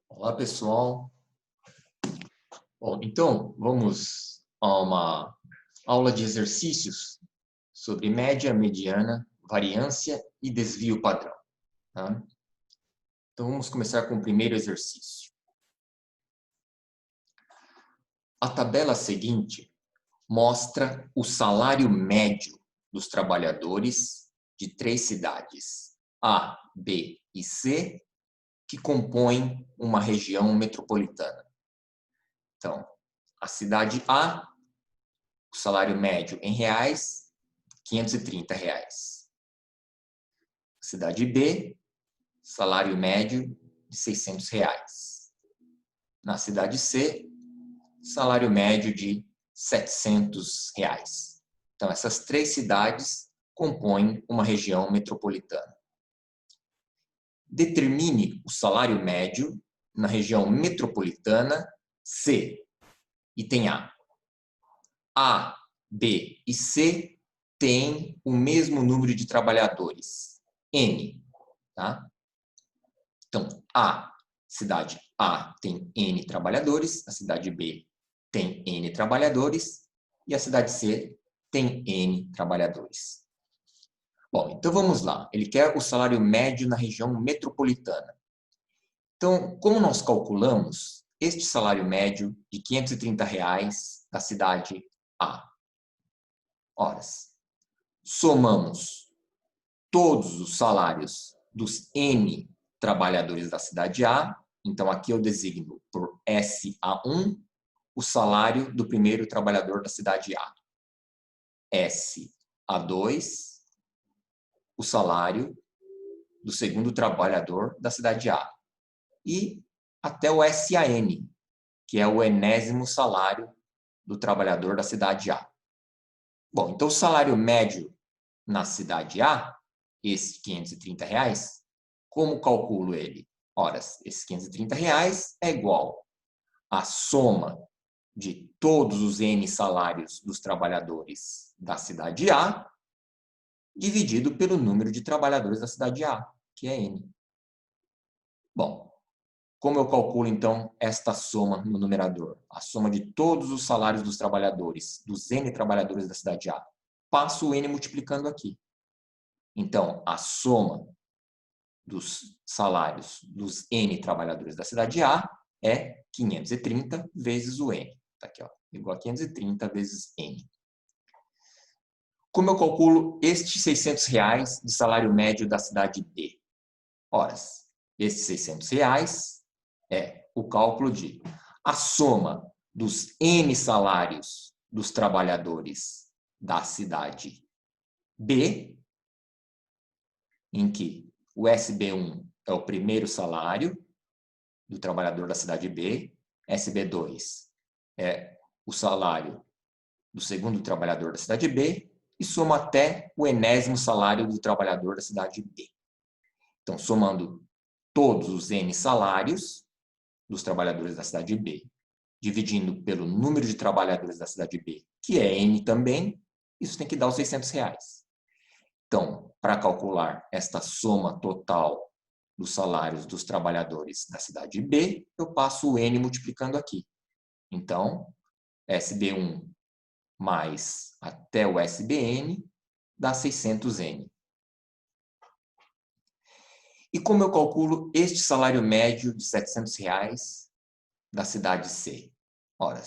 Olá, pessoal. Bom, então, vamos a uma aula de exercícios sobre média, mediana, variância e desvio padrão. Tá? Então, vamos começar com o primeiro exercício. A tabela seguinte mostra o salário médio dos trabalhadores de três cidades, A, B e C, que compõem uma região metropolitana. Então, a cidade A, o salário médio em reais, R$ 530. Cidade B, salário médio de R$ 600. Na cidade C, salário médio de R$ 700. Então, essas três cidades compõem uma região metropolitana. Determine o salário médio na região metropolitana C. Item A. A, B e C têm o mesmo número de trabalhadores, N. Tá? Então, cidade A tem N trabalhadores, a cidade B tem N trabalhadores e a cidade C tem N trabalhadores. Bom, então vamos lá. Ele quer o salário médio na região metropolitana. Então, como nós calculamos este salário médio de R$ 530 da cidade A? Ora, somamos todos os salários dos N trabalhadores da cidade A. Então, aqui eu designo por SA1 o salário do primeiro trabalhador da cidade A. SA2, o salário do segundo trabalhador da cidade A. E até o SAN, que é o enésimo salário do trabalhador da cidade A. Bom, então o salário médio na cidade A, esse R$ 530, como calculo ele? Ora, esses R$ 530 é igual à soma de todos os N salários dos trabalhadores da cidade A, dividido pelo número de trabalhadores da cidade A, que é N. Bom, como eu calculo, então, esta soma no numerador? A soma de todos os salários dos trabalhadores, dos N trabalhadores da cidade A. Passo o N multiplicando aqui. Então, a soma dos salários dos N trabalhadores da cidade A é 530 vezes o N. Está aqui, ó, igual a 530 vezes N. Como eu calculo estes R$ 600 de salário médio da cidade B? Ora, esses R$ 600 é o cálculo de a soma dos N salários dos trabalhadores da cidade B, em que o SB1 é o primeiro salário do trabalhador da cidade B, SB2 é o salário do segundo trabalhador da cidade B, e soma até o enésimo salário do trabalhador da cidade B. Então, somando todos os N salários dos trabalhadores da cidade B, dividindo pelo número de trabalhadores da cidade B, que é N também, isso tem que dar os R$ 600. Então, para calcular esta soma total dos salários dos trabalhadores da cidade B, eu passo o N multiplicando aqui. Então, SB1 mais até o SBN dá 600N. E como eu calculo este salário médio de R$ 700 da cidade C? Ora,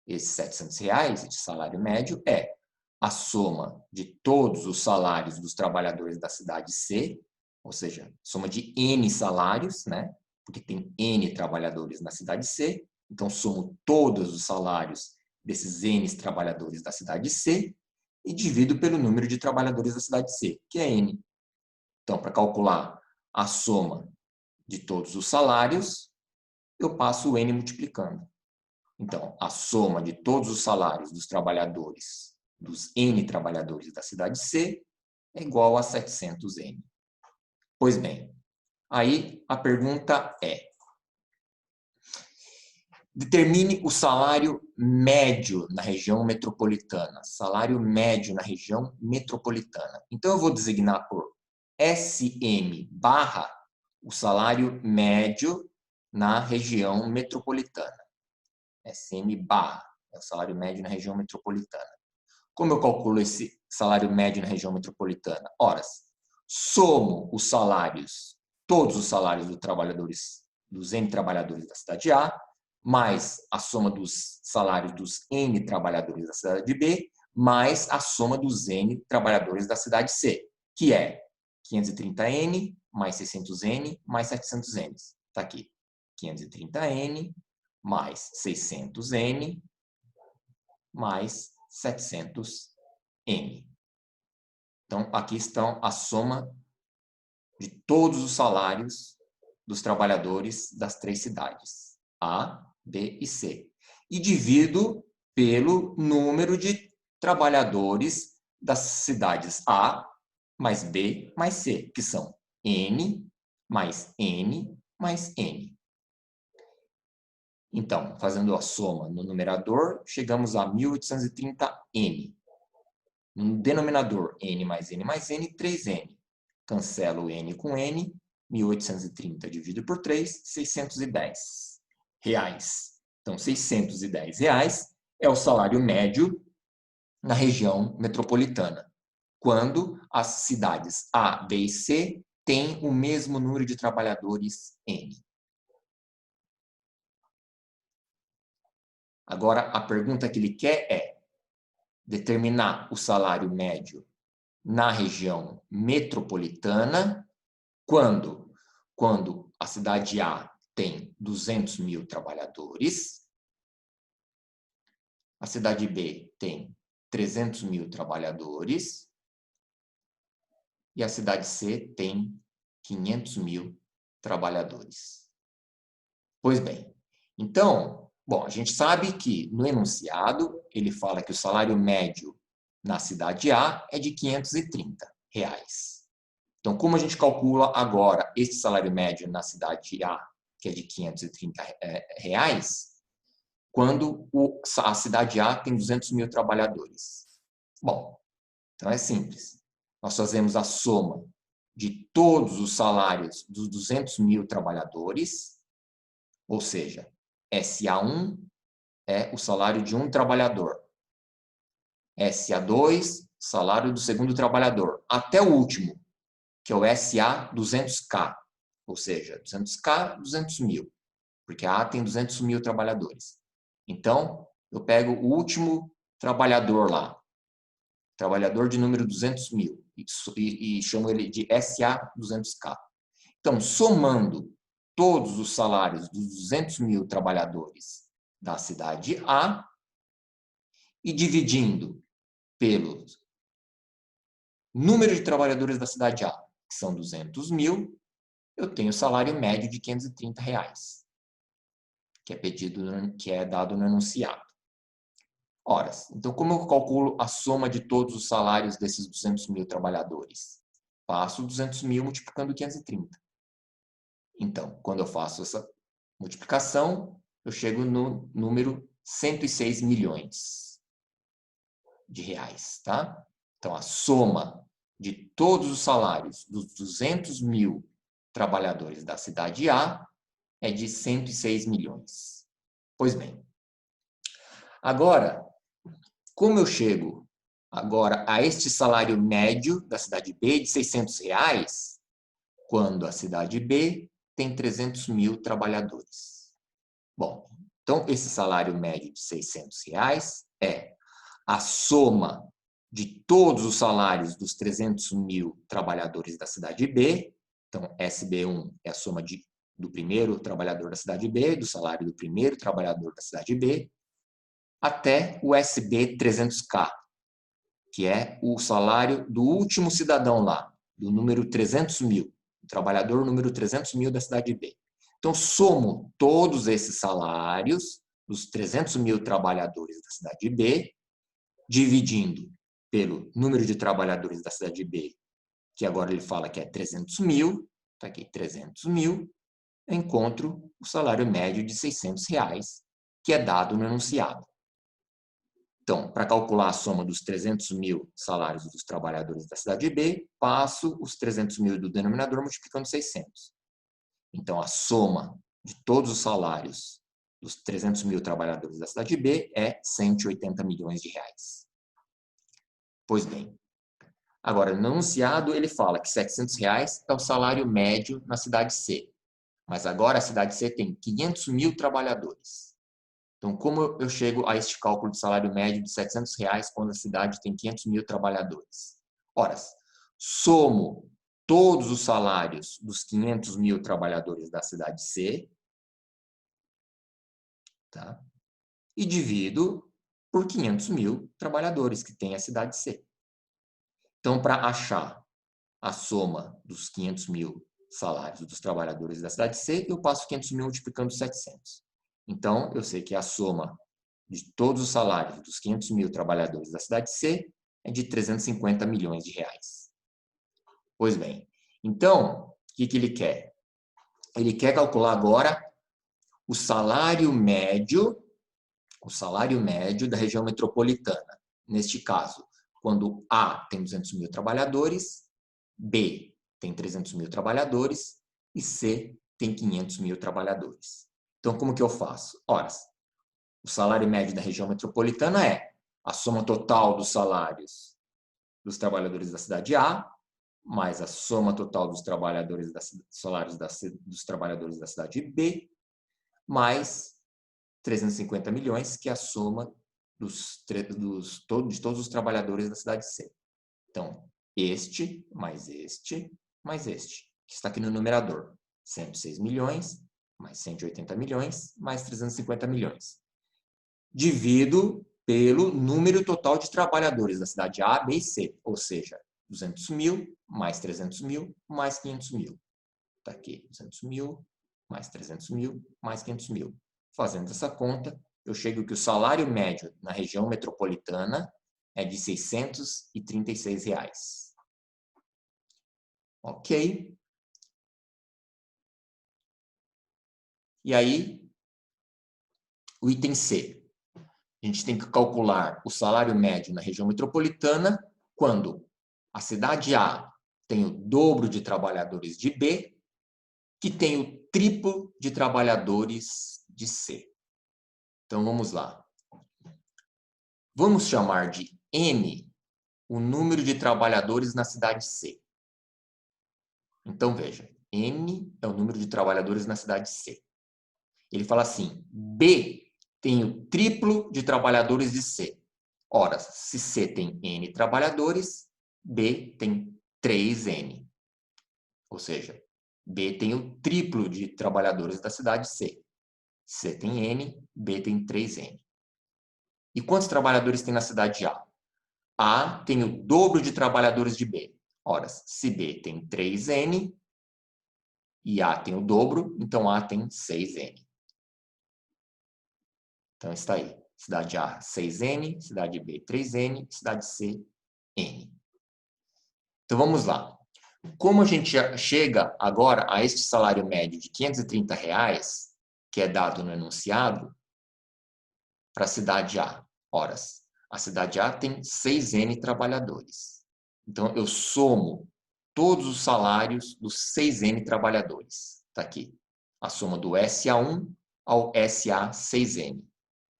esses R$ 700 de salário médio é a soma de todos os salários dos trabalhadores da cidade C, ou seja, soma de N salários, né? Porque tem N trabalhadores na cidade C, então somo todos os salários desses N trabalhadores da cidade C e divido pelo número de trabalhadores da cidade C, que é N. Então, para calcular a soma de todos os salários, eu passo o N multiplicando. Então, a soma de todos os salários dos trabalhadores, dos N trabalhadores da cidade C, é igual a 700N. Pois bem, aí a pergunta é: determine o salário médio na região metropolitana. Salário médio na região metropolitana. Então, eu vou designar por SM barra o salário médio na região metropolitana. SM barra é o salário médio na região metropolitana. Como eu calculo esse salário médio na região metropolitana? Ora, somo os salários, todos os salários dos N trabalhadores da cidade A, mais a soma dos salários dos N trabalhadores da cidade B, mais a soma dos N trabalhadores da cidade C, que é 530N mais 600N mais 700N. Está aqui. 530N mais 600N mais 700N. Então, aqui estão a soma de todos os salários dos trabalhadores das três cidades, A, B e C. E divido pelo número de trabalhadores das cidades A mais B mais C, que são N mais N mais N. Então, fazendo a soma no numerador, chegamos a 1830N. No denominador, N mais N mais N, 3N. Cancelo N com N, 1830 dividido por 3, 610 reais. Então, 610 reais é o salário médio na região metropolitana, quando as cidades A, B e C têm o mesmo número de trabalhadores N. Agora, a pergunta que ele quer é determinar o salário médio na região metropolitana quando a cidade A tem 200 mil trabalhadores, a cidade B tem 300 mil trabalhadores e a cidade C tem 500 mil trabalhadores. Pois bem, então, bom, a gente sabe que no enunciado ele fala que o salário médio na cidade A é de 530 reais. Então, como a gente calcula agora esse salário médio na cidade A, que é de 530 reais, quando a cidade A tem 200 mil trabalhadores? Bom, então é simples. Nós fazemos a soma de todos os salários dos 200 mil trabalhadores, ou seja, SA1 é o salário de um trabalhador. SA2, salário do segundo trabalhador. Até o último, que é o SA 200K, ou seja, 200K, 200 mil, porque a A tem 200 mil trabalhadores. Então, eu pego o último trabalhador lá, trabalhador de número 200 mil, e chamo ele de SA 200K. Então, somando todos os salários dos 200 mil trabalhadores da cidade A e dividindo pelo número de trabalhadores da cidade A, que são 200 mil, eu tenho o salário médio de 530 reais, que é dado no enunciado. Ora, então como eu calculo a soma de todos os salários desses 200 mil trabalhadores? Passo 200 mil multiplicando 530. Então, quando eu faço essa multiplicação, eu chego no número 106 milhões de reais, tá? Então, a soma de todos os salários dos 200 mil trabalhadores da cidade A é de 106 milhões. Pois bem, agora, como eu chego agora a este salário médio da cidade B de 600 reais, quando a cidade B tem 300 mil trabalhadores? Bom, então esse salário médio de 600 reais é a soma de todos os salários dos 300 mil trabalhadores da cidade B. Então, SB1 é a soma do primeiro trabalhador da cidade B, do salário do primeiro trabalhador da cidade B, até o SB 300K, que é o salário do último cidadão lá, do número 300 mil, o trabalhador número 300 mil da cidade B. Então, somo todos esses salários dos 300 mil trabalhadores da cidade B, dividindo pelo número de trabalhadores da cidade B, que agora ele fala que é 300 mil, está aqui 300 mil, eu encontro o salário médio de 600 reais, que é dado no enunciado. Então, para calcular a soma dos 300 mil salários dos trabalhadores da cidade B, passo os 300 mil do denominador multiplicando 600. Então, a soma de todos os salários dos 300 mil trabalhadores da cidade B é 180 milhões de reais. Pois bem, agora, no enunciado, ele fala que 700 reais é o salário médio na cidade C. Mas agora a cidade C tem 500 mil trabalhadores. Então, como eu chego a este cálculo de salário médio de 700 reais quando a cidade tem 500 mil trabalhadores? Ora, somo todos os salários dos 500 mil trabalhadores da cidade C, tá? E divido por 500 mil trabalhadores que tem a cidade C. Então, para achar a soma dos 500 mil salários dos trabalhadores da cidade C, eu passo 500 mil multiplicando 700. Então, eu sei que a soma de todos os salários dos 500 mil trabalhadores da cidade C é de 350 milhões de reais. Pois bem, então, o que ele quer? Ele quer calcular agora o salário médio da região metropolitana. Neste caso, quando A tem 200 mil trabalhadores, B tem 300 mil trabalhadores e C tem 500 mil trabalhadores. Então, como que eu faço? Ora, o salário médio da região metropolitana é a soma total dos salários dos trabalhadores da cidade A, mais a soma total dos trabalhadores dos trabalhadores da cidade B, mais 350 milhões, que é a soma de todos os trabalhadores da cidade C. Então, este, mais este, que está aqui no numerador. 106 milhões, mais 180 milhões, mais 350 milhões. Divido pelo número total de trabalhadores da cidade A, B e C, ou seja, 200 mil, mais 300 mil, mais 500 mil. Está aqui, 200 mil, mais 300 mil, mais 500 mil. Fazendo essa conta, eu chego que o salário médio na região metropolitana é de R$ 636 reais. Ok? E aí, o item C. A gente tem que calcular o salário médio na região metropolitana quando a cidade A tem o dobro de trabalhadores de B, que tem o triplo de trabalhadores de C. Então, vamos lá. Vamos chamar de N o número de trabalhadores na cidade C. Então, veja, N é o número de trabalhadores na cidade C. Ele fala assim, B tem o triplo de trabalhadores de C. Ora, se C tem N trabalhadores, B tem 3N. Ou seja, B tem o triplo de trabalhadores da cidade C. C tem N, B tem 3N. E quantos trabalhadores tem na cidade A? A tem o dobro de trabalhadores de B. Ora, se B tem 3N e A tem o dobro, então A tem 6N. Então está aí. Cidade A, 6N, cidade B, 3N, cidade C, N. Então vamos lá. Como a gente chega agora a este salário médio de R$ 530, reais, que é dado no enunciado, para a cidade A? Ora, a cidade A tem 6N trabalhadores. Então, eu somo todos os salários dos 6N trabalhadores. Está aqui. A soma do SA1 ao SA6N.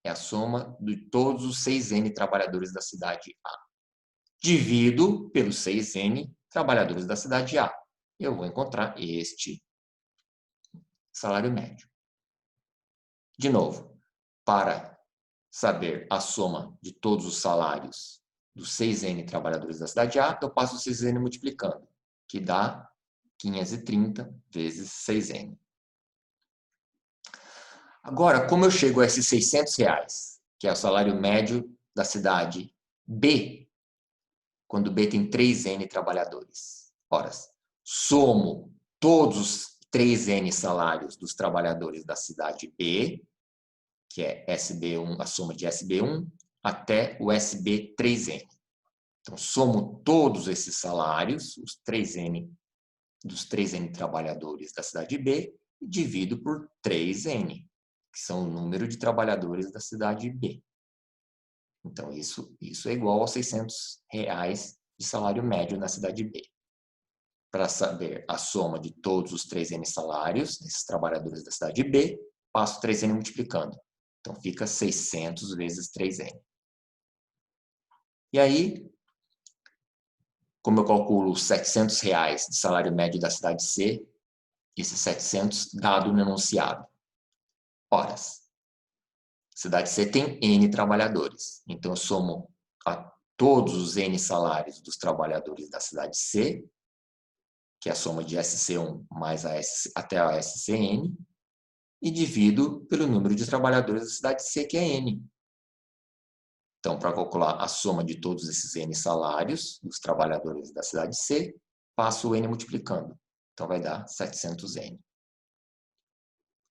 É a soma de todos os 6N trabalhadores da cidade A. Divido pelos 6N trabalhadores da cidade A. Eu vou encontrar este salário médio. De novo, para saber a soma de todos os salários dos 6N trabalhadores da cidade A, eu passo o 6N multiplicando, que dá 530 vezes 6N. Agora, como eu chego a esses 600 reais, que é o salário médio da cidade B, quando B tem 3N trabalhadores? Ora, somo todos os 3N salários dos trabalhadores da cidade B, que é SB1, a soma de SB1, até o SB3N. Então, somo todos esses salários, os 3N, dos 3N trabalhadores da cidade B, e divido por 3N, que são o número de trabalhadores da cidade B. Então, isso é igual aos 600 reais de salário médio na cidade B. Para saber a soma de todos os 3N salários desses trabalhadores da cidade B, passo 3N multiplicando. Então, fica 600 vezes 3N. E aí, como eu calculo os R$700 de salário médio da cidade C, esses 700 dado no enunciado. Horas. Cidade C tem N trabalhadores. Então, eu somo a todos os N salários dos trabalhadores da cidade C, que é a soma de SC1 mais até a SCN, e divido pelo número de trabalhadores da cidade C, que é N. Então, para calcular a soma de todos esses N salários dos trabalhadores da cidade C, passo o N multiplicando. Então, vai dar 700N.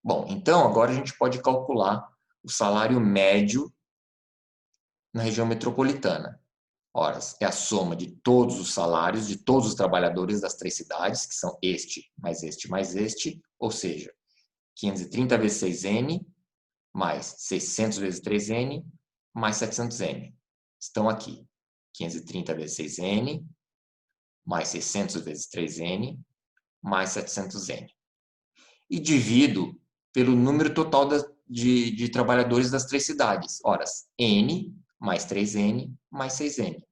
Bom, então, agora a gente pode calcular o salário médio na região metropolitana. Horas, é a soma de todos os salários de todos os trabalhadores das 3 cidades, que são este, mais este, ou seja, 530 vezes 6N, mais 600 vezes 3N, mais 700N. Estão aqui. 530 vezes 6N, mais 600 vezes 3N, mais 700N. E divido pelo número total de trabalhadores das 3 cidades. Horas, N mais 3N mais 6N.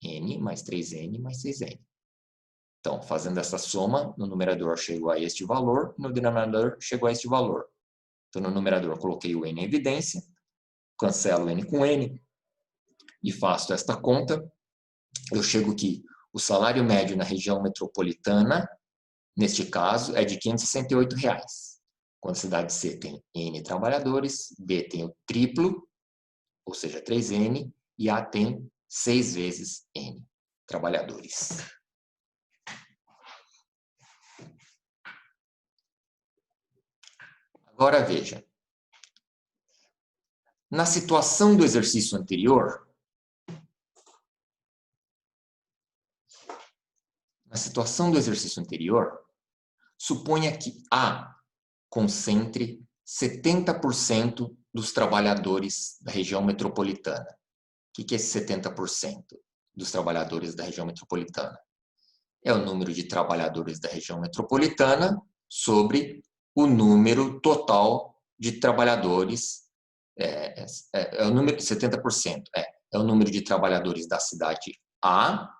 N mais 3N mais 6N. Então, fazendo essa soma, no numerador chegou a este valor, no denominador chegou a este valor. Então, no numerador coloquei o N em evidência, cancelo N com N e faço esta conta. Eu chego que o salário médio na região metropolitana, neste caso, é de R$568. Quando a cidade C tem N trabalhadores, B tem o triplo, ou seja, 3N, e A tem 6 vezes N trabalhadores. Agora veja. Na situação do exercício anterior, suponha que A concentre 70% dos trabalhadores da região metropolitana. O que é esse 70% dos trabalhadores da região metropolitana? É o número de trabalhadores da região metropolitana sobre o número total de trabalhadores. É o número de 70%. É o número de trabalhadores da cidade A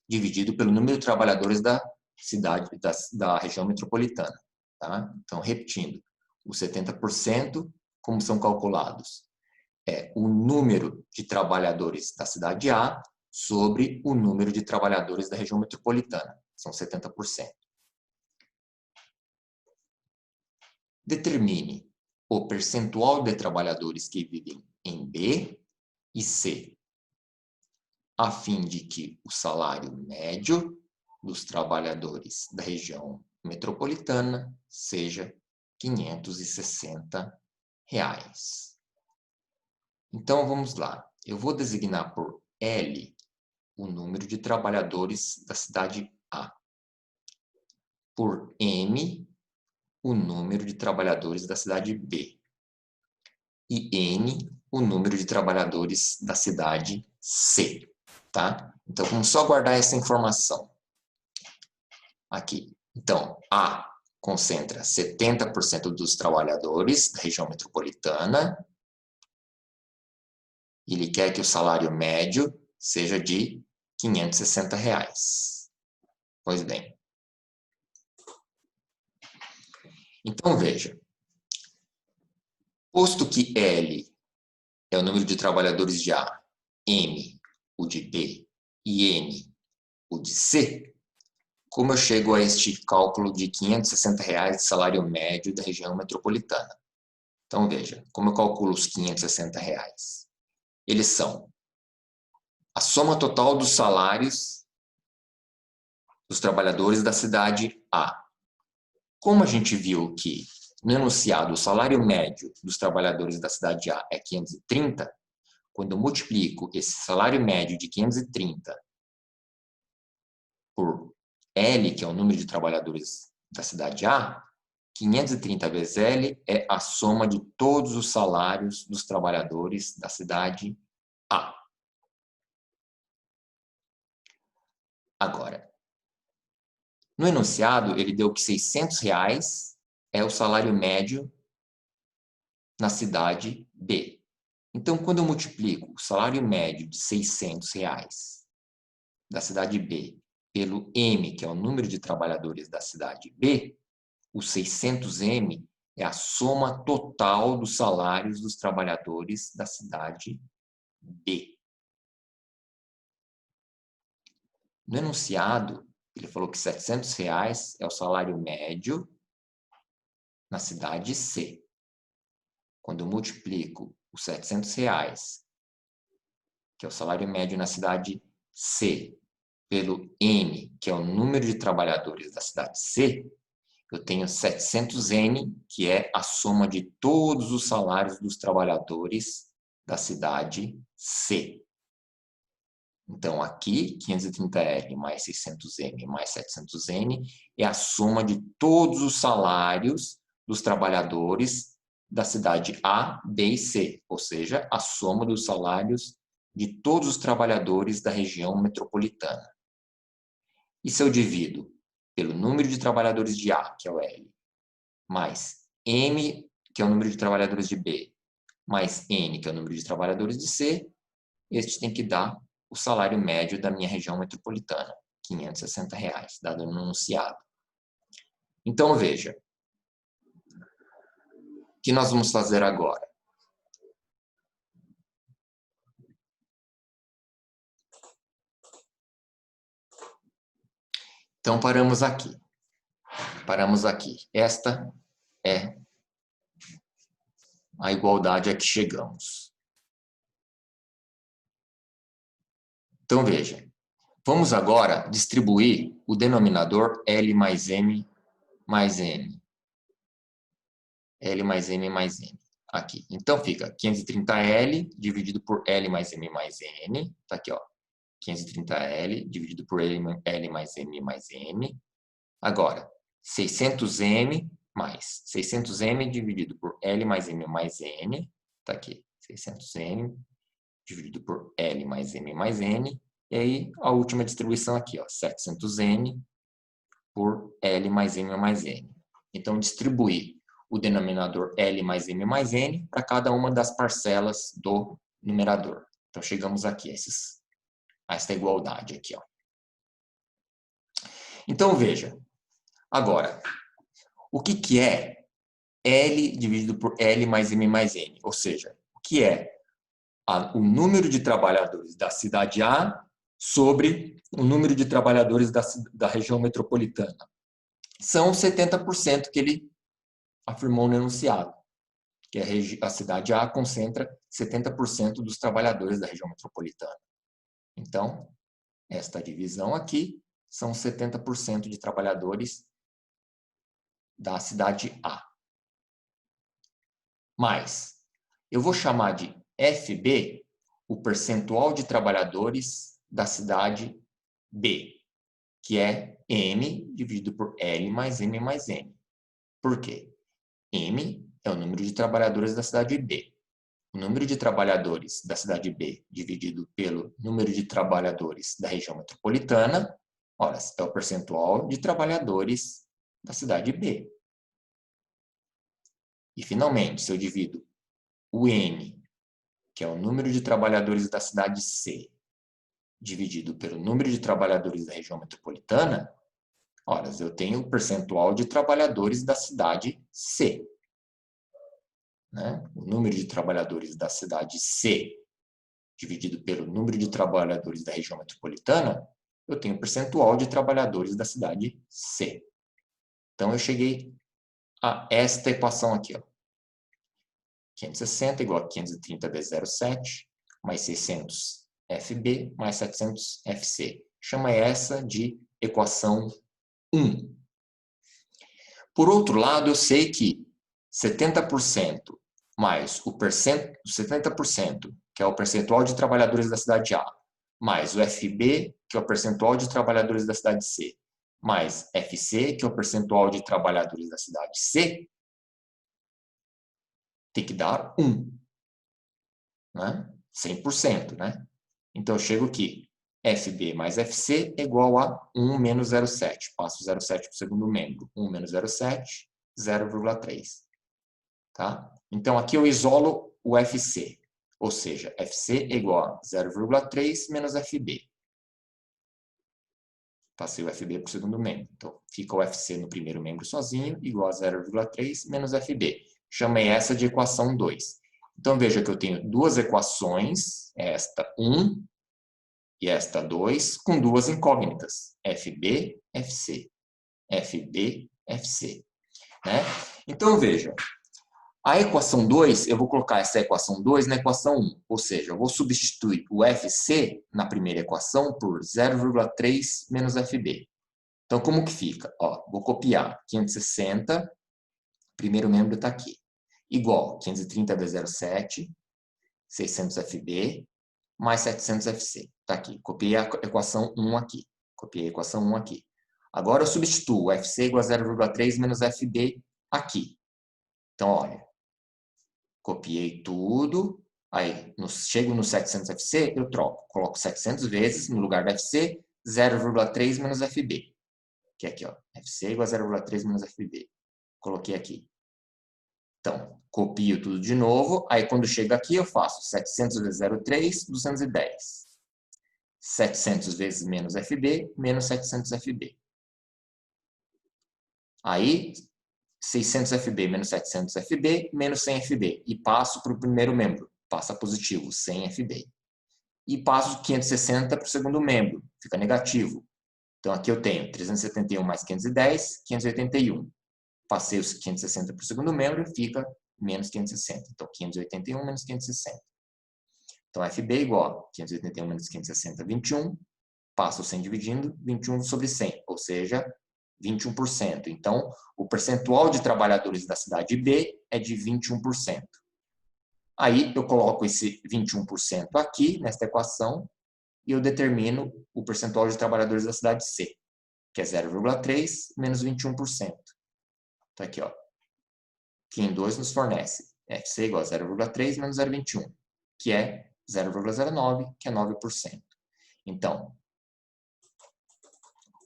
dividido pelo número de trabalhadores da cidade da região metropolitana. Tá? Então, repetindo, os 70%, como são calculados? É o número de trabalhadores da cidade A sobre o número de trabalhadores da região metropolitana. São 70%. Determine o percentual de trabalhadores que vivem em B e C, a fim de que o salário médio dos trabalhadores da região metropolitana seja R$560. Então, vamos lá. Eu vou designar por L o número de trabalhadores da cidade A. Por M, o número de trabalhadores da cidade B. E N, o número de trabalhadores da cidade C. Tá? Então, vamos só guardar essa informação aqui. Então, A concentra 70% dos trabalhadores da região metropolitana. Ele quer que o salário médio seja de R$560. Pois bem. Então, veja. Posto que L é o número de trabalhadores de A, M, o de B, e N, o de C, como eu chego a este cálculo de R$560 de salário médio da região metropolitana? Então, veja, como eu calculo os R$560? Eles são a soma total dos salários dos trabalhadores da cidade A. Como a gente viu que no enunciado o salário médio dos trabalhadores da cidade A é 530, quando eu multiplico esse salário médio de 530 por L, que é o número de trabalhadores da cidade A, 530 vezes L é a soma de todos os salários dos trabalhadores da cidade A. Agora, No enunciado, ele deu que R$600 é o salário médio na cidade B. Então, quando eu multiplico o salário médio de R$600 da cidade B pelo M, que é o número de trabalhadores da cidade B, o 600M é a soma total dos salários dos trabalhadores da cidade B. No enunciado, ele falou que R$700 é o salário médio na cidade C. Quando eu multiplico os R$700, que é o salário médio na cidade C, pelo N, que é o número de trabalhadores da cidade C, eu tenho 700N, que é a soma de todos os salários dos trabalhadores da cidade C. Então, aqui, 530L mais 600M mais 700N é a soma de todos os salários dos trabalhadores da cidade A, B e C, ou seja, a soma dos salários de todos os trabalhadores da região metropolitana. E se eu divido pelo número de trabalhadores de A, que é o L, mais M, que é o número de trabalhadores de B, mais N, que é o número de trabalhadores de C, este tem que dar o salário médio da minha região metropolitana, R$560, dado no enunciado. Então, veja, o que nós vamos fazer agora? Então, paramos aqui. Paramos aqui. Esta é a igualdade a que chegamos. Então, veja. Vamos agora distribuir o denominador L mais M mais N. L mais M mais N. Aqui. Então, fica 530L dividido por L mais M mais N. Está aqui, ó. 530L dividido por L mais M mais N. Agora, 600M mais 600M dividido por L mais M mais N. Está aqui. 600M dividido por L mais M mais N. E aí, a última distribuição aqui, ó, 700N por L mais M mais N. Então, distribuir o denominador L mais M mais N para cada uma das parcelas do numerador. Então, chegamos aqui a esta igualdade aqui, ó. Então, veja. Agora, o que é L dividido por L mais M mais N? Ou seja, o que é o número de trabalhadores da cidade A sobre o número de trabalhadores da região metropolitana? São 70% que ele afirmou no enunciado, que a cidade A concentra 70% dos trabalhadores da região metropolitana. Então, esta divisão aqui são 70% de trabalhadores da cidade A. Mas, eu vou chamar de FB o percentual de trabalhadores da cidade B, que é M dividido por L mais M mais N. Por quê? M é o número de trabalhadores da cidade B. O número de trabalhadores da cidade B dividido pelo número de trabalhadores da região metropolitana, ora, é o percentual de trabalhadores da cidade B. E, finalmente, se eu divido o N, que é o número de trabalhadores da cidade C, dividido pelo número de trabalhadores da região metropolitana, ora, eu tenho o percentual de trabalhadores da cidade C. Né? O número de trabalhadores da cidade C, dividido pelo número de trabalhadores da região metropolitana, eu tenho o percentual de trabalhadores da cidade C. Então, eu cheguei a esta equação aqui, ó. 560 igual a 530V07, mais 600 FB, mais 700 FC. Chama essa de equação 1. Por outro lado, eu sei que 70% mais o 70%, que é o percentual de trabalhadores da cidade A, mais o FB, que é o percentual de trabalhadores da cidade C, mais FC, que é o percentual de trabalhadores da cidade C, tem que dar 1. Né? 100%, né? Então, eu chego aqui. FB mais FC é igual a 1 menos 0,7. Passo 0,7 para o segundo membro. 1 menos 0,7, 0,3. Tá? Então, aqui eu isolo o FC. Ou seja, FC é igual a 0,3 menos FB. Passei o FB para o segundo membro. Então, fica o FC no primeiro membro sozinho, igual a 0,3 menos FB. Chamei essa de equação 2. Então, veja que eu tenho duas equações, esta 1 e esta 2, com duas incógnitas, FB, FC. FB, FC. Né? Então, veja, a equação 2, eu vou colocar essa equação 2 na equação 1, ou seja, eu vou substituir o FC na primeira equação por 0,3 menos FB. Então, como que fica? Ó, vou copiar 560, primeiro membro está aqui, igual 530 vezes 0,7, 600 FB, mais 700 FC. Está aqui, copiei a equação 1 aqui. Copiei a equação 1 aqui. Agora eu substituo o FC igual a 0,3 menos FB aqui. Então, olha, copiei tudo, aí chego no 700 FC, eu troco. Coloco 700 vezes, no lugar da FC, 0,3 menos FB. Que é aqui, ó, FC igual a 0,3 menos FB. Coloquei aqui. Então, copio tudo de novo, aí quando chega aqui eu faço 700 vezes 0,3, 210. 700 vezes menos FB, menos 700 FB. Aí, 600 FB menos 700 FB, menos 100 FB. E passo para o primeiro membro. Passa positivo, 100 FB. E passo 560 para o segundo membro. Fica negativo. Então, aqui eu tenho 371 mais 510, 581. Passei os 560 para o segundo membro, fica menos 560. Então, 581 menos 560. Então, FB é igual a 581 menos 560, 21. Passo o 100 dividindo, 21 sobre 100, ou seja, 21%. Então, o percentual de trabalhadores da cidade B é de 21%. Aí, eu coloco esse 21% aqui, nesta equação, e eu determino o percentual de trabalhadores da cidade C, que é 0,3 menos 21%. Então, aqui, ó. Qim 2 nos fornece FC igual a 0,3 menos 0,21, que é 0,09, que é 9%. Então,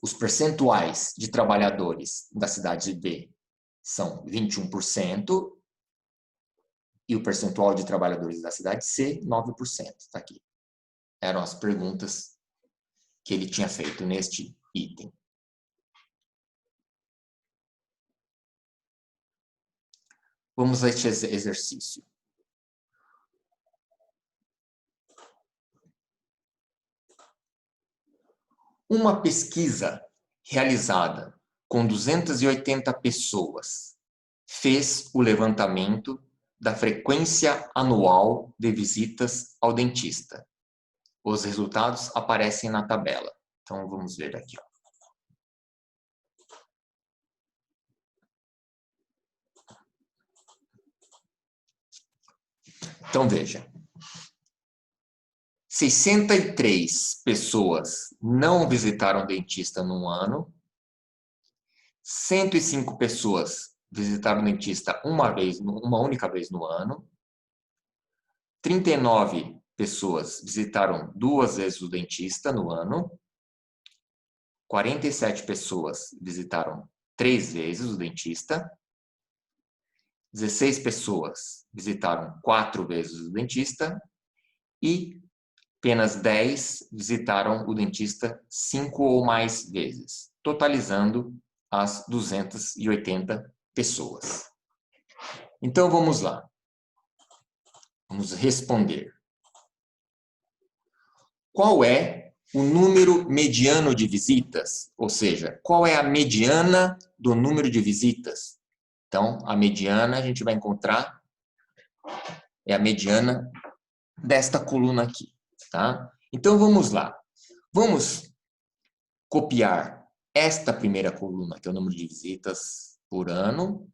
os percentuais de trabalhadores da cidade B são 21% e o percentual de trabalhadores da cidade C, 9%. Está aqui. Eram as perguntas que ele tinha feito neste item. Vamos a este exercício. Uma pesquisa realizada com 280 pessoas fez o levantamento da frequência anual de visitas ao dentista. Os resultados aparecem na tabela. Então, vamos ver aqui. Ó. Então, veja. 63 pessoas não visitaram o dentista num ano. 105 pessoas visitaram o dentista uma única vez no ano. 39 pessoas visitaram 2 vezes o dentista no ano. 47 pessoas visitaram 3 vezes o dentista. 16 pessoas visitaram 4 vezes o dentista. E apenas 10 visitaram o dentista 5 ou mais vezes, totalizando as 280 pessoas. Então, vamos lá. Vamos responder. Qual é o número mediano de visitas? Ou seja, qual é a mediana do número de visitas? Então, a mediana a gente vai encontrar é a mediana desta coluna aqui, tá? Então, vamos lá. Vamos copiar esta primeira coluna, que é o número de visitas por ano,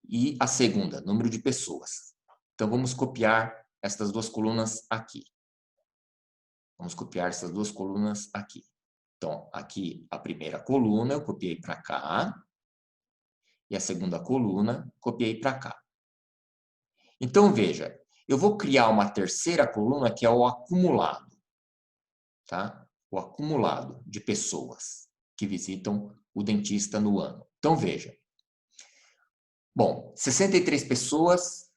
e a segunda, número de pessoas. Então, vamos copiar estas duas colunas aqui. Vamos copiar essas duas colunas aqui. Então, aqui a primeira coluna eu copiei para cá, e a segunda coluna copiei para cá. Então, veja, eu vou criar uma terceira coluna que é o acumulado. Tá? o acumulado de pessoas que visitam o dentista no ano. Então, veja. Bom, 63 pessoas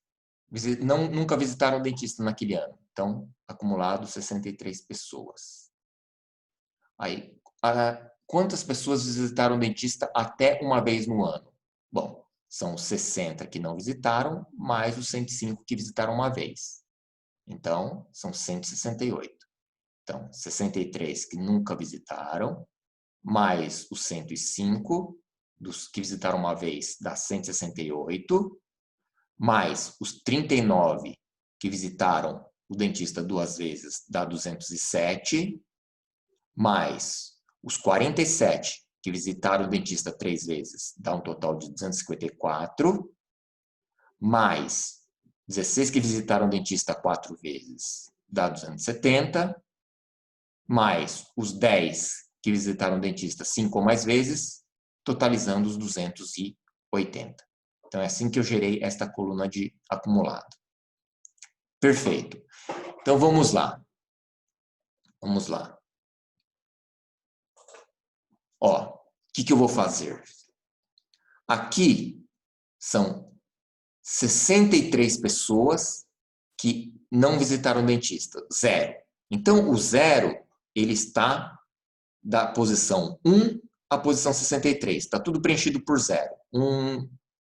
nunca visitaram o dentista naquele ano. Então, acumulado 63 pessoas. Aí, quantas pessoas visitaram o dentista até uma vez no ano? Bom, são 60 que não visitaram, mais os 105 que visitaram uma vez. Então, são 168. Então, 63 que nunca visitaram, mais os 105 dos que visitaram uma vez, dá 168, mais os 39 que visitaram o dentista 2 vezes, dá 207, mais os 47 que visitaram o dentista 3 vezes, dá um total de 254, mais 16 que visitaram o dentista 4 vezes, dá 270, mais os 10 que visitaram o dentista 5 ou mais vezes, totalizando os 280. Então, é assim que eu gerei esta coluna de acumulado. Perfeito. Então, vamos lá. Vamos lá. Ó, o que eu vou fazer? Aqui são 63 pessoas que não visitaram o dentista. 0. Então, o 0, ele está da posição 1 à posição 63. Está tudo preenchido por 0.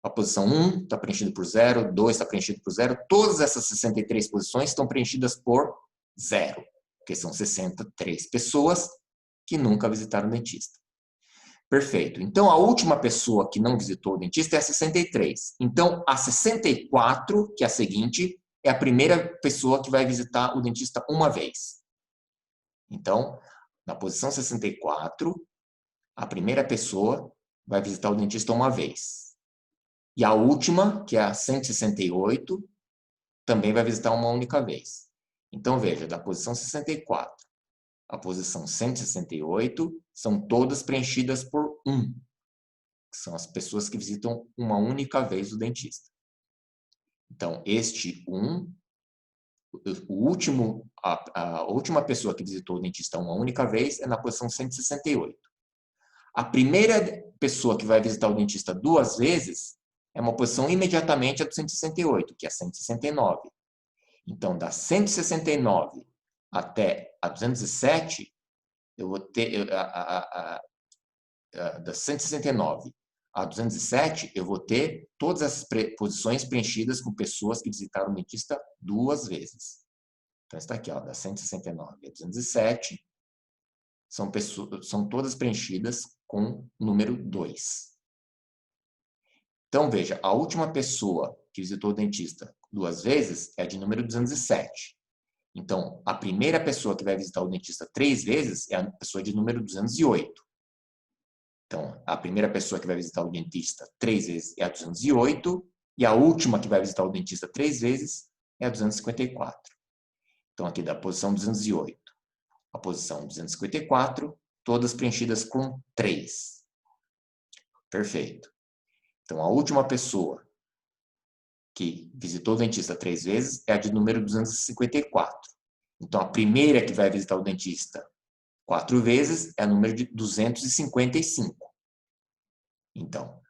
A posição 1 está preenchida por 0, 2 está preenchido por 0. Todas essas 63 posições estão preenchidas por 0, porque são 63 pessoas que nunca visitaram o dentista. Perfeito. Então, a última pessoa que não visitou o dentista é a 63. Então, a 64, que é a seguinte, é a primeira pessoa que vai visitar o dentista uma vez. Então, na posição 64, a primeira pessoa vai visitar o dentista uma vez. E a última, que é a 168, também vai visitar uma única vez. Então, veja, da posição 64 à posição 168, são todas preenchidas por 1, que são as pessoas que visitam uma única vez o dentista. Então, este 1, a última pessoa que visitou o dentista uma única vez é na posição 168. A primeira pessoa que vai visitar o dentista 2 vezes é uma posição imediatamente a do 168, que é 169. Então, da 169 até a 207, eu vou ter, da 169 a 207, eu vou ter todas as posições preenchidas com pessoas que visitaram o dentista 2 vezes. Então, está aqui, ó, da 169 a 207, são todas preenchidas com o número 2. Então, veja, a última pessoa que visitou o dentista 2 vezes é a de número 207. Então, a primeira pessoa que vai visitar o dentista 3 vezes é a pessoa de número 208. Então, a primeira pessoa que vai visitar o dentista 3 vezes é a 208, e a última que vai visitar o dentista 3 vezes é a 254. Então, aqui da posição 208 à posição 254, todas preenchidas com 3. Perfeito. Então, a última pessoa que visitou o dentista 3 vezes é a de número 254. Então, a primeira que vai visitar o dentista 4 vezes é a número de 255. Então,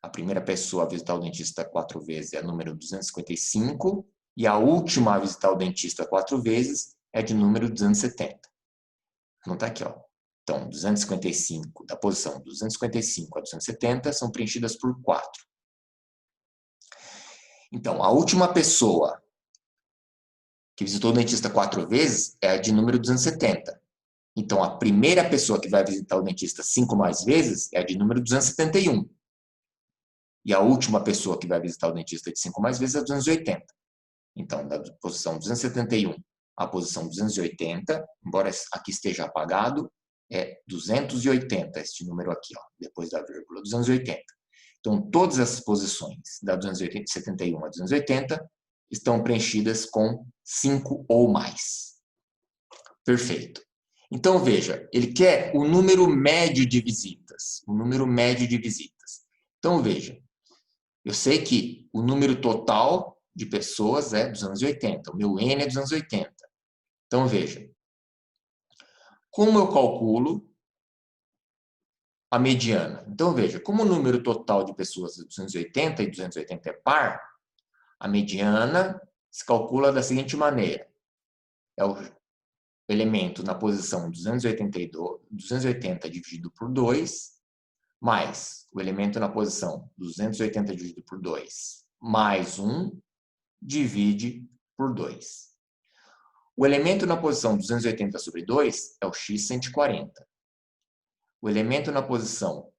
a primeira pessoa a visitar o dentista 4 vezes é a número 255 e a última a visitar o dentista 4 vezes é de número 270. Não está aqui, ó. Então, 255, da posição 255 a 270 são preenchidas por 4. Então, a última pessoa que visitou o dentista 4 vezes é a de número 270. Então, a primeira pessoa que vai visitar o dentista 5 mais vezes é a de número 271. E a última pessoa que vai visitar o dentista de 5 mais vezes é a 280. Então, da posição 271 à posição 280, embora aqui esteja apagado, é 280, este número aqui, ó, depois da vírgula, 280. Então, todas essas posições, da 271 a 280, estão preenchidas com 5 ou mais. Perfeito. Então, veja, ele quer o número médio de visitas. O número médio de visitas. Então, veja, eu sei que o número total de pessoas é 280. O meu N é 280. Então, veja, Como eu calculo a mediana? Então, veja, como o número total de pessoas é 280 e 280 é par, a mediana se calcula da seguinte maneira. É o elemento na posição 280 dividido por 2, mais o elemento na posição 280 dividido por 2, mais 1, divide por 2. O elemento na posição 280 sobre 2 é o x 140. O elemento na posição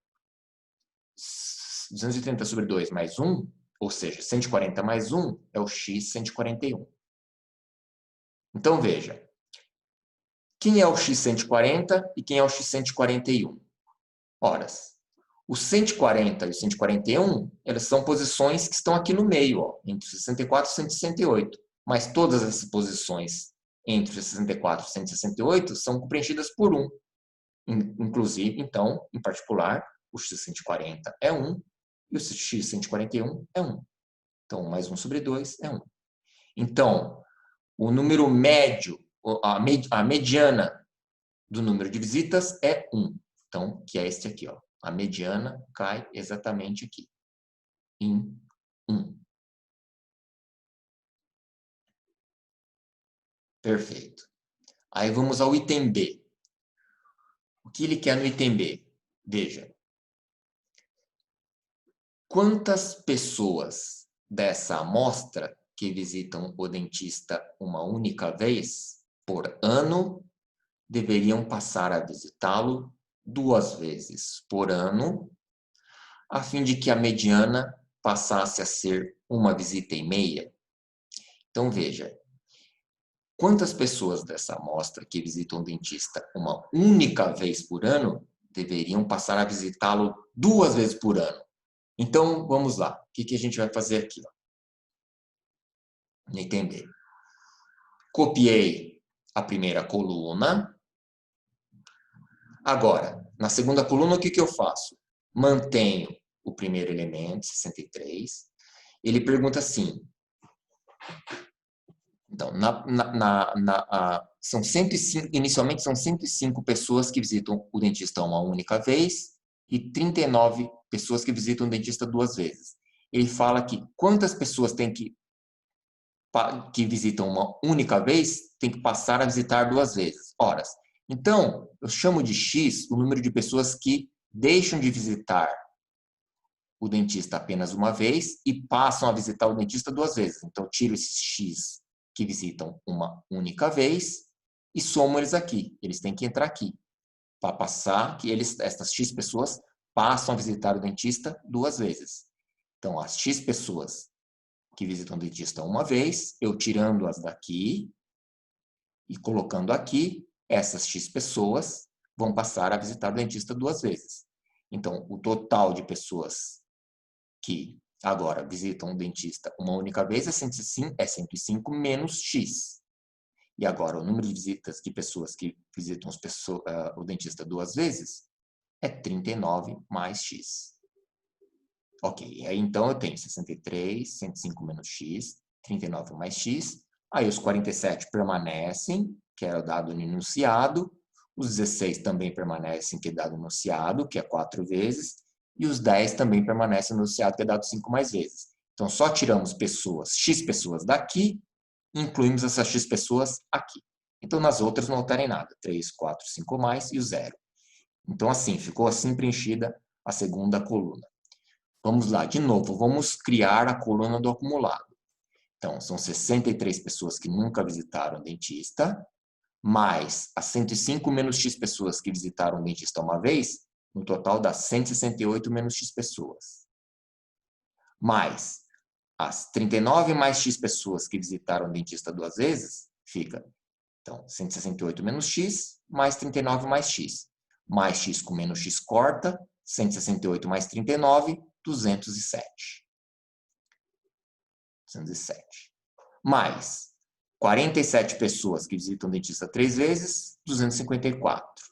280 sobre 2 mais 1, ou seja, 140 mais 1, é o x 141. Então, veja, quem é o x 140 e quem é o x 141? Ora, o 140 e o 141, elas são posições que estão aqui no meio, ó, entre 64 e 168. Mas todas essas posições entre 64 e 168 são preenchidas por 1. Inclusive, então, em particular, o x140 é 1 e o x141 é 1. Então, mais 1 sobre 2 é 1. Então, o número médio, a mediana do número de visitas é 1. Então, que é este aqui, ó. A mediana cai exatamente aqui, em 1. Perfeito. Aí vamos ao item B. O que ele quer no item B? Veja. Quantas pessoas dessa amostra que visitam o dentista uma única vez por ano deveriam passar a visitá-lo 2 vezes por ano, a fim de que a mediana passasse a ser 1,5 visita. Então, veja, quantas pessoas dessa amostra que visitam o dentista uma única vez por ano deveriam passar a visitá-lo 2 vezes por ano? Então, vamos lá. O que a gente vai fazer aqui? Entender. Copiei a primeira coluna. Agora, na segunda coluna, o que eu faço? Mantenho o primeiro elemento, 63. Ele pergunta assim. Então, são 105, inicialmente são 105 pessoas que visitam o dentista uma única vez e 39 pessoas que visitam o dentista 2 vezes. Ele fala que quantas pessoas tem que visitam uma única vez tem que passar a visitar 2 vezes. Ora, então, eu chamo de X o número de pessoas que deixam de visitar o dentista apenas uma vez e passam a visitar o dentista 2 vezes. Então, tiro esses X que visitam uma única vez e somo eles aqui. Eles têm que entrar aqui para passar que essas X pessoas passam a visitar o dentista 2 vezes. Então, as X pessoas que visitam o dentista uma vez, eu tirando-as daqui e colocando aqui, essas X pessoas vão passar a visitar o dentista 2 vezes. Então, o total de pessoas que agora visitam o dentista uma única vez é 105 menos X. E agora, o número de visitas de pessoas que visitam o dentista 2 vezes é 39 mais X. Ok, aí então eu tenho 63, 105 menos X, 39 mais X. Aí os 47 permanecem, que era o dado no enunciado. Os 16 também permanecem, que é dado no enunciado, que é 4 vezes. E os 10 também permanecem no enunciado, que é dado 5 mais vezes. Então, só tiramos pessoas, X pessoas daqui, e incluímos essas X pessoas aqui. Então, nas outras não alterem nada. 3, 4, 5 mais e o 0. Então, assim, ficou assim preenchida a segunda coluna. Vamos lá, de novo, vamos criar a coluna do acumulado. Então, são 63 pessoas que nunca visitaram o dentista, mais as 105 menos X pessoas que visitaram o dentista uma vez, no total dá 168 menos X pessoas. Mais as 39 mais X pessoas que visitaram o dentista 2 vezes, fica, então, 168 menos X, mais 39 mais X. Mais X com menos X corta, 168 mais 39, 207. 207. Mais 47 pessoas que visitam o dentista 3 vezes, 254.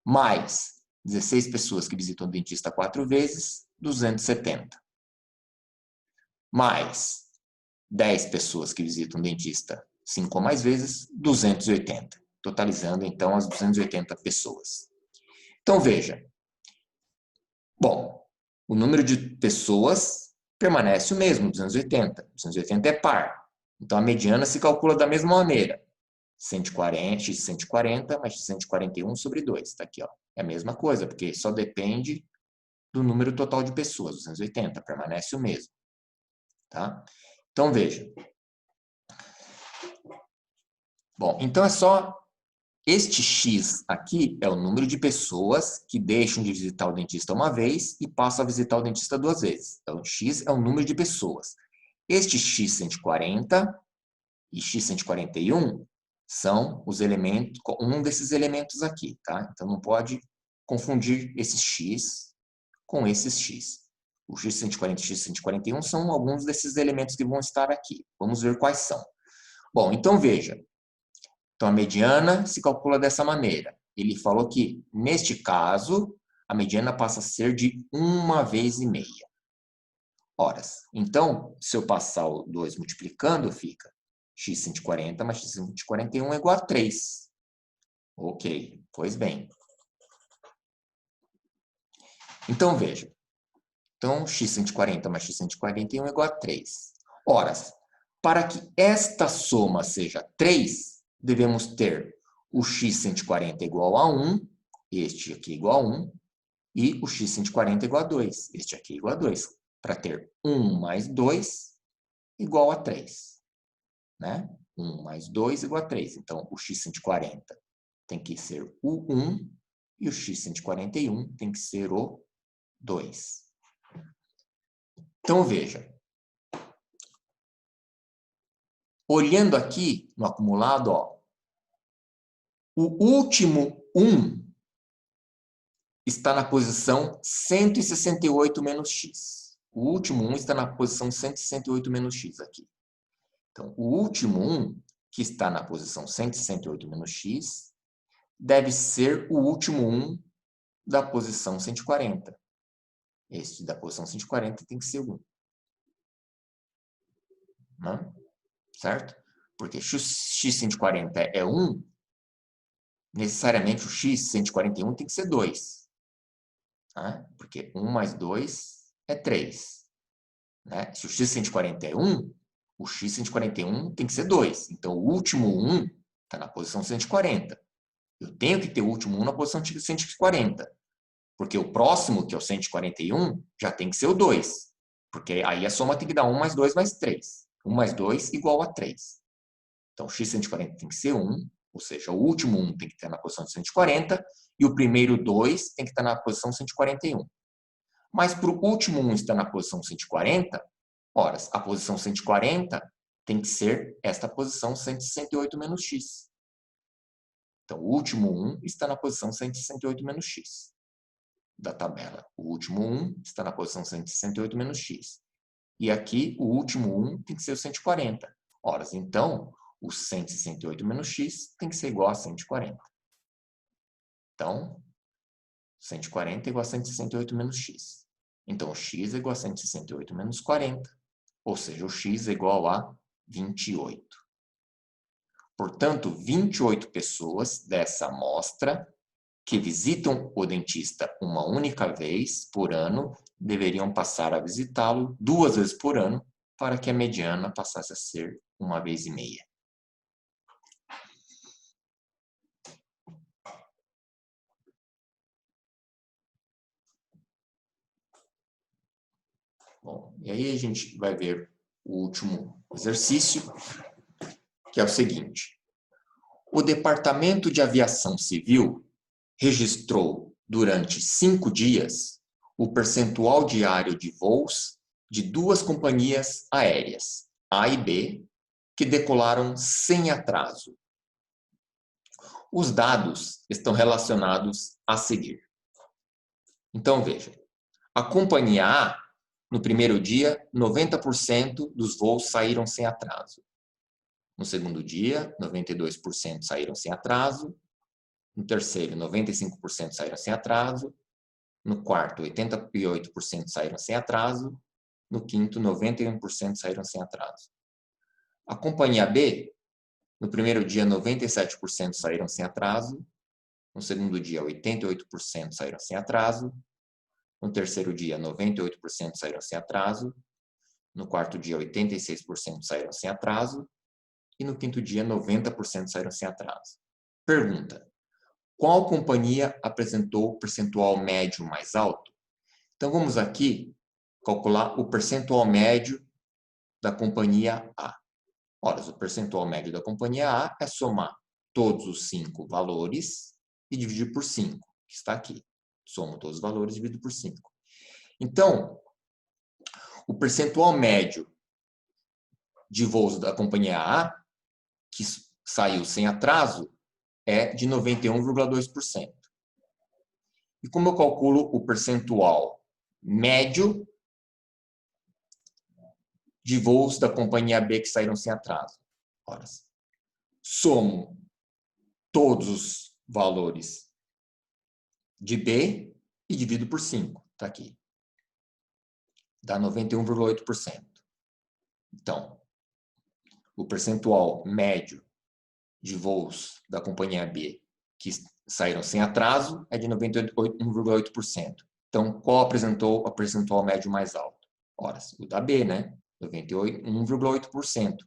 Mais 16 pessoas que visitam o dentista 4 vezes, 270. Mais 10 pessoas que visitam o dentista 5 ou mais vezes, 280. totalizando, então, as 280 pessoas. Então, veja. Bom, o número de pessoas permanece o mesmo, 280. 280 é par. Então, a mediana se calcula da mesma maneira. 140, x 140 mais x 141 sobre 2. Está aqui, ó. É a mesma coisa, porque só depende do número total de pessoas, 280, permanece o mesmo. Tá? Então, veja. Bom, então é só... Este x aqui é o número de pessoas que deixam de visitar o dentista uma vez e passam a visitar o dentista 2 vezes. Então, x é o número de pessoas. Este x 140 e x 141 são os elementos, um desses elementos aqui, tá? Então, não pode confundir esses x com esses x. O x 140 e x 141 são alguns desses elementos que vão estar aqui. Vamos ver quais são. Bom, então veja. Então, a mediana se calcula dessa maneira. Ele falou que, neste caso, a mediana passa a ser de 1 vez e meia horas. Então, se eu passar o 2 multiplicando, fica x 140 mais x 141 é igual a 3. Ok, pois bem. Então, veja. Então, x 140 mais x 141 é igual a 3. Ora, para que esta soma seja 3, devemos ter o x 140 igual a 1, este aqui igual a 1, e o x 140 igual a 2, este aqui igual a 2, para ter 1 mais 2 igual a 3. Né? 1 mais 2 igual a 3. Então, o x 140 tem que ser o 1 e o x 141 tem que ser o 2. Então, veja. Olhando aqui no acumulado, ó, o último 1 está na posição 168 menos x. O último 1 está na posição 168 menos x aqui. Então, o último 1, que está na posição 168 menos x, deve ser o último 1 da posição 140. Este da posição 140 tem que ser 1. Não? Certo? Porque x140 é 1, necessariamente o x 141 tem que ser 2. Né? Porque 1 mais 2 é 3. Né? Se o x 140 é 1, o x 141 tem que ser 2. Então, o último 1 está na posição 140. Eu tenho que ter o último 1 na posição 140. Porque o próximo, que é o 141, já tem que ser o 2. Porque aí a soma tem que dar 1 mais 2 mais 3. 1 mais 2 igual a 3. Então, o x 140 tem que ser 1, ou seja, o último 1 tem que estar na posição de 140, e o primeiro 2 tem que estar na posição 141. Mas para o último 1 estar na posição 140, ora, a posição 140 tem que ser esta posição 168 menos x. Então, o último 1 está na posição 168 menos x da tabela. O último 1 está na posição 168 menos x. E aqui, o último 1 tem que ser o 140. Ora, então, o 168 menos x tem que ser igual a 140. Então, 140 é igual a 168 menos x. Então, o x é igual a 168 menos 40. Ou seja, o x é igual a 28. Portanto, 28 pessoas dessa amostra que visitam o dentista uma única vez por ano deveriam passar a visitá-lo 2 vezes por ano para que a mediana passasse a ser 1 vez e meia. Bom, e aí a gente vai ver o último exercício, que é o seguinte. O Departamento de Aviação Civil registrou durante 5 dias o percentual diário de voos de 2 companhias aéreas, A e B, que decolaram sem atraso. Os dados estão relacionados a seguir. Então, veja. A companhia A, no primeiro dia, 90% dos voos saíram sem atraso. No segundo dia, 92% saíram sem atraso. No terceiro, 95% saíram sem atraso. No quarto, 88% saíram sem atraso. No quinto, 91% saíram sem atraso. A companhia B No primeiro dia, 97% saíram sem atraso. No segundo dia, 88% saíram sem atraso. No terceiro dia, 98% saíram sem atraso. No quarto dia, 86% saíram sem atraso. E no quinto dia, 90% saíram sem atraso. Pergunta: qual companhia apresentou o percentual médio mais alto? Então, vamos aqui calcular o percentual médio da companhia A. Ora, o percentual médio da companhia A é somar todos os 5 valores e dividir por 5, que está aqui. Somo todos os valores e divido por 5. Então, o percentual médio de voos da companhia A, que saiu sem atraso, é de 91,2%. E como eu calculo o percentual médio de voos da companhia B que saíram sem atraso? Ora, somo todos os valores de B e divido por 5. Está aqui. Dá 91,8%. Então, o percentual médio de voos da companhia B que saíram sem atraso é de 91,8%. Então, qual apresentou o percentual médio mais alto? Ora, o da B, né? 91,8%.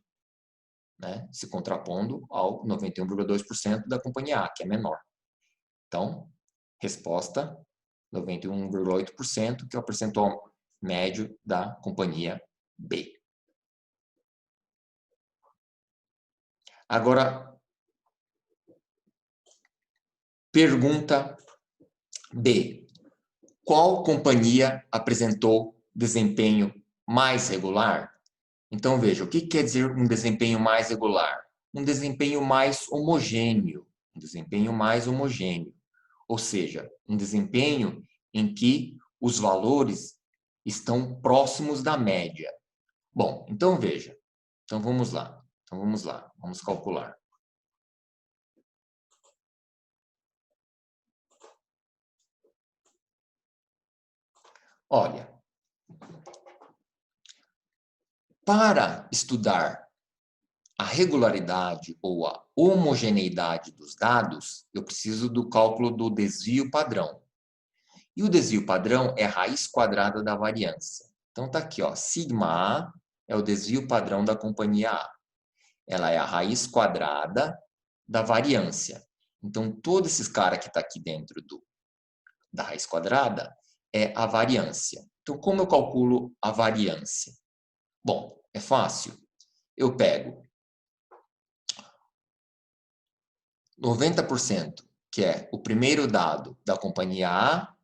Né? Se contrapondo ao 91,2% da companhia A, que é menor. Então, resposta 91,8%, que é o percentual médio da companhia B. Agora, pergunta B. Qual companhia apresentou desempenho mais regular? Então, veja, o que quer dizer um desempenho mais regular? Um desempenho mais homogêneo. Um desempenho mais homogêneo. Ou seja, um desempenho em que os valores estão próximos da média. Bom, então veja. Então vamos lá. Vamos calcular. Olha, para estudar a regularidade ou a homogeneidade dos dados, eu preciso do cálculo do desvio padrão. E o desvio padrão é a raiz quadrada da variância. Então tá aqui, ó, sigma A é o desvio padrão da companhia A. Ela é a raiz quadrada da variância. Então todo esses cara que está aqui dentro da raiz quadrada é a variância. Então como eu calculo a variância? Bom, é fácil. Eu pego 90%, que é o primeiro dado da companhia A,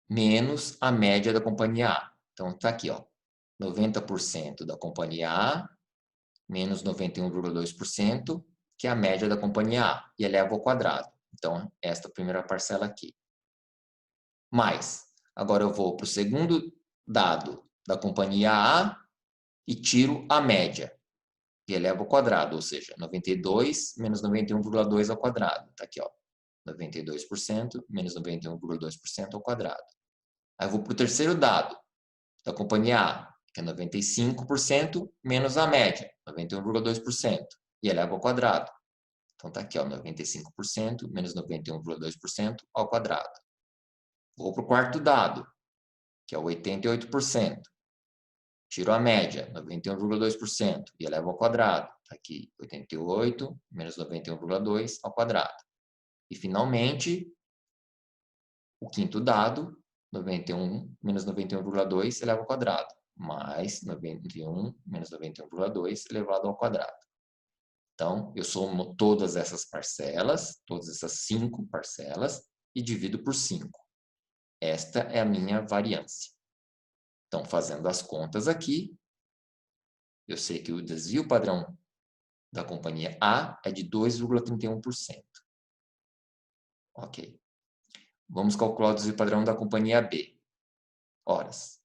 menos a média da companhia A. Então, está aqui, ó, 90% da companhia A, menos 91,2%, que é a média da companhia A, e eleva ao quadrado. Então, esta primeira parcela aqui. Mais, agora eu vou para o segundo dado da companhia A e tiro a média, e eleva ao quadrado, ou seja, 92 menos 91,2 ao quadrado. Está aqui, ó, 92% menos 91,2% ao quadrado. Aí eu vou para o terceiro dado da companhia A, que é 95% menos a média, 91,2%, e eleva ao quadrado. Então está aqui, ó, 95% menos 91,2% ao quadrado. Vou para o quarto dado, que é 88%. Tiro a média, 91,2%, e elevo ao quadrado. Está aqui, 88 menos 91,2 ao quadrado. E, finalmente, o quinto dado, 91 menos 91,2 elevado ao quadrado, mais 91 menos 91,2 elevado ao quadrado. Então, eu somo todas essas parcelas, todas essas 5 parcelas, e divido por 5. Esta é a minha variância. Então, fazendo as contas aqui, eu sei que o desvio padrão da companhia A é de 2,31%. Ok. Vamos calcular o desvio padrão da companhia B. Horas.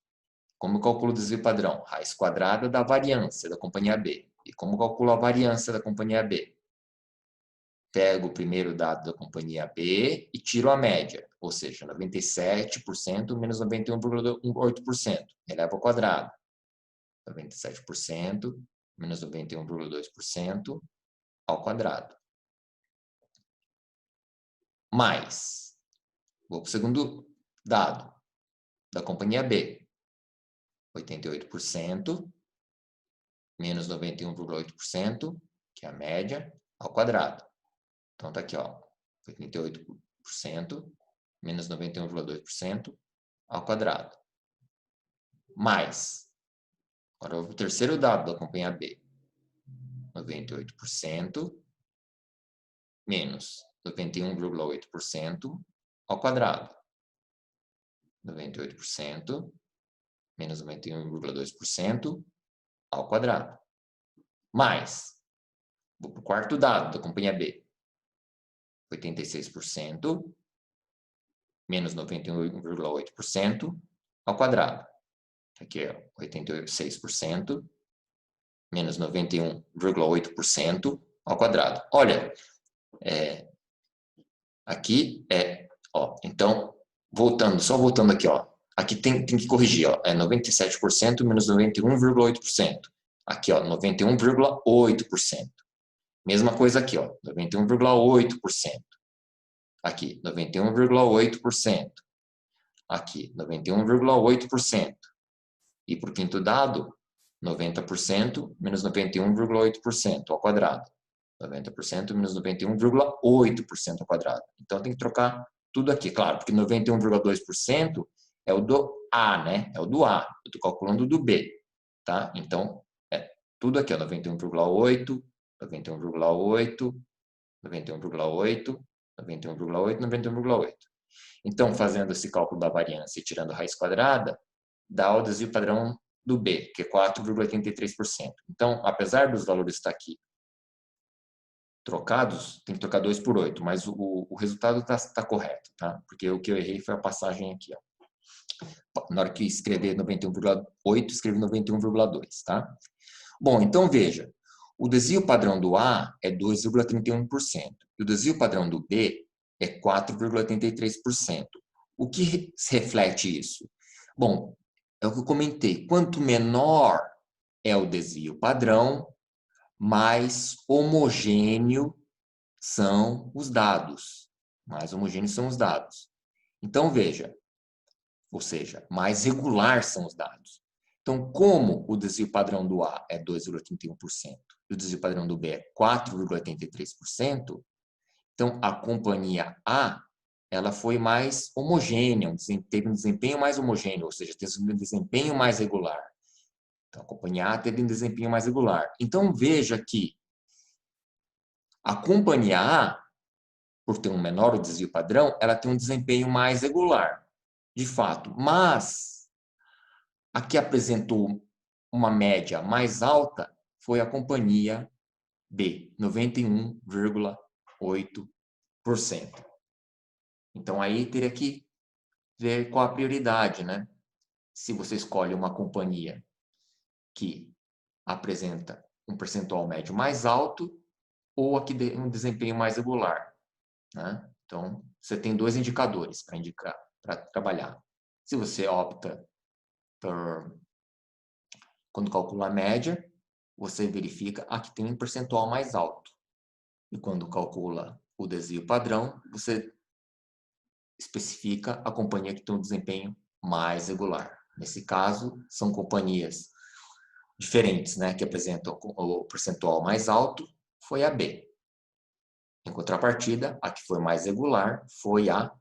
Como eu calculo o desvio padrão? Raiz quadrada da variância da companhia B. E como calculo a variância da companhia B? Pego o primeiro dado da companhia B e tiro a média, ou seja, 97% menos 91,8%. Elevo ao quadrado. 97% menos 91,2%. ao quadrado. Mais, vou para o segundo dado da companhia B. 88% menos 91,8%, que é a média, ao quadrado. Então, está aqui, ó, 88% menos 91,2% ao quadrado. Mais, agora o terceiro dado da companhia B. 98% menos 91,8% ao quadrado. 98% menos 91,2% ao quadrado. Mais, vou para o quarto dado da companhia B. 86% menos 91,8% ao quadrado. Aqui é 86% menos 91,8% ao quadrado. Olha, aqui ó, então, só voltando aqui, ó, aqui tem que corrigir, ó, é 97% menos 91,8%. Aqui, ó, 91,8%. Mesma coisa aqui, ó, 91,8%. Aqui, 91,8%. Aqui, 91,8%. E para o quinto dado, 90% menos 91,8% ao quadrado. 90% menos 91,8% ao quadrado. Então, tem que trocar tudo aqui, claro, porque 91,2% é o do A, né? É o do A. Eu estou calculando do B, tá? Então, tudo aqui, ó, 91,8%, 91,8%, 91,8%, 91,8%, 91,8%. Então, fazendo esse cálculo da variância e tirando a raiz quadrada, dá o desvio padrão do B, que é 4,83%. Então, apesar dos valores estar aqui trocados, tem que trocar 2 por 8, mas o resultado está correto, tá? Porque o que eu errei foi a passagem aqui, ó. Na hora que escrever 91,8, escrevi 91,2, tá? Bom, então veja, o desvio padrão do A é 2,31% e o desvio padrão do B é 4,83%. O que reflete isso? Bom, é o que eu comentei, quanto menor é o desvio padrão, mais homogêneo são os dados. Mais homogêneos são os dados. Então, veja, ou seja, mais regular são os dados. Então, como o desvio padrão do A é 2,31% e o desvio padrão do B é 4,83%, então a companhia A ela foi mais homogênea, teve um desempenho mais homogêneo, ou seja, teve um desempenho mais regular. Então, a companhia A teve um desempenho mais regular. Então, veja que a companhia A, por ter um menor desvio padrão, ela tem um desempenho mais regular, de fato. Mas a que apresentou uma média mais alta foi a companhia B, 91,8%. Então, aí teria que ver qual a prioridade, né? Se você escolhe uma companhia que apresenta um percentual médio mais alto ou a que tem um desempenho mais regular, né? Então, você tem dois indicadores para indicar, para trabalhar. Se você opta por, quando calcula a média, você verifica a que tem um percentual mais alto. E quando calcula o desvio padrão, você especifica a companhia que tem um desempenho mais regular. Nesse caso, são companhias diferentes, né, que apresentam o percentual mais alto, foi a B. Em contrapartida, a que foi mais regular foi a